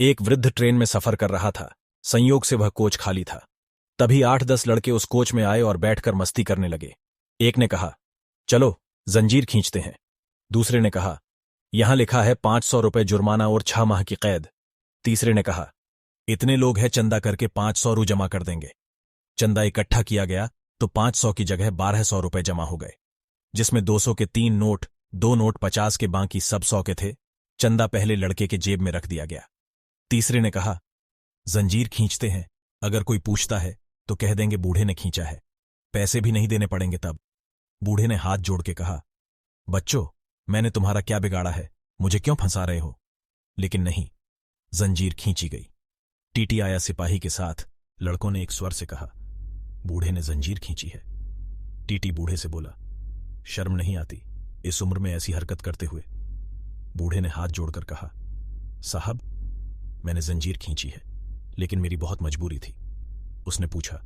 एक वृद्ध ट्रेन में सफर कर रहा था। संयोग से वह कोच खाली था। तभी 8-10 लड़के उस कोच में आए और बैठकर मस्ती करने लगे। एक ने कहा, चलो जंजीर खींचते हैं। दूसरे ने कहा, यहां लिखा है 500 रुपये जुर्माना और 6 माह की कैद। तीसरे ने कहा, इतने लोग हैं, चंदा करके 500 रु जमा कर देंगे। चंदा इकट्ठा किया गया तो 500 की जगह 1200 रुपये जमा हो गए, जिसमें 200 के 3 नोट, 2 नोट 50 के, बाकी सब 100 के थे। चंदा पहले लड़के के जेब में रख दिया गया। तीसरे ने कहा, जंजीर खींचते हैं, अगर कोई पूछता है तो कह देंगे बूढ़े ने खींचा है, पैसे भी नहीं देने पड़ेंगे। तब बूढ़े ने हाथ जोड़ के कहा, बच्चों, मैंने तुम्हारा क्या बिगाड़ा है, मुझे क्यों फंसा रहे हो? लेकिन नहीं, जंजीर खींची गई। टीटी आया सिपाही के साथ। लड़कों ने एक स्वर से कहा, बूढ़े ने जंजीर खींची है। टीटी बूढ़े से बोला, शर्म नहीं आती इस उम्र में ऐसी हरकत करते हुए? बूढ़े ने हाथ जोड़कर कहा, साहब, मैंने जंजीर खींची है, लेकिन मेरी बहुत मजबूरी थी। उसने पूछा,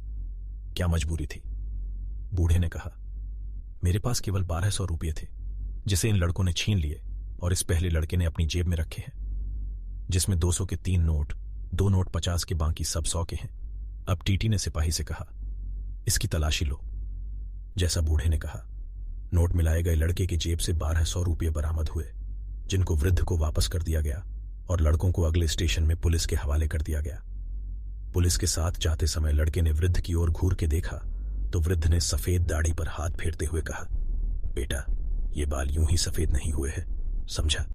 क्या मजबूरी थी? बूढ़े ने कहा, मेरे पास केवल 1200 रुपये थे, जिसे इन लड़कों ने छीन लिए और इस पहले लड़के ने अपनी जेब में रखे हैं, जिसमें 200 के 3 नोट, 2 नोट 50 के, बाकी सब 100 के हैं। अब टीटी ने सिपाही से कहा, इसकी तलाशी लो। जैसा बूढ़े ने कहा, नोट मिलाए गए लड़के की जेब से 1200 रुपये बरामद हुए, जिनको वृद्ध को वापस कर दिया गया और लड़कों को अगले स्टेशन में पुलिस के हवाले कर दिया गया। पुलिस के साथ जाते समय लड़के ने वृद्ध की ओर घूर के देखा तो वृद्ध ने सफेद दाढ़ी पर हाथ फेरते हुए कहा, बेटा, ये बाल यूं ही सफेद नहीं हुए हैं, समझा?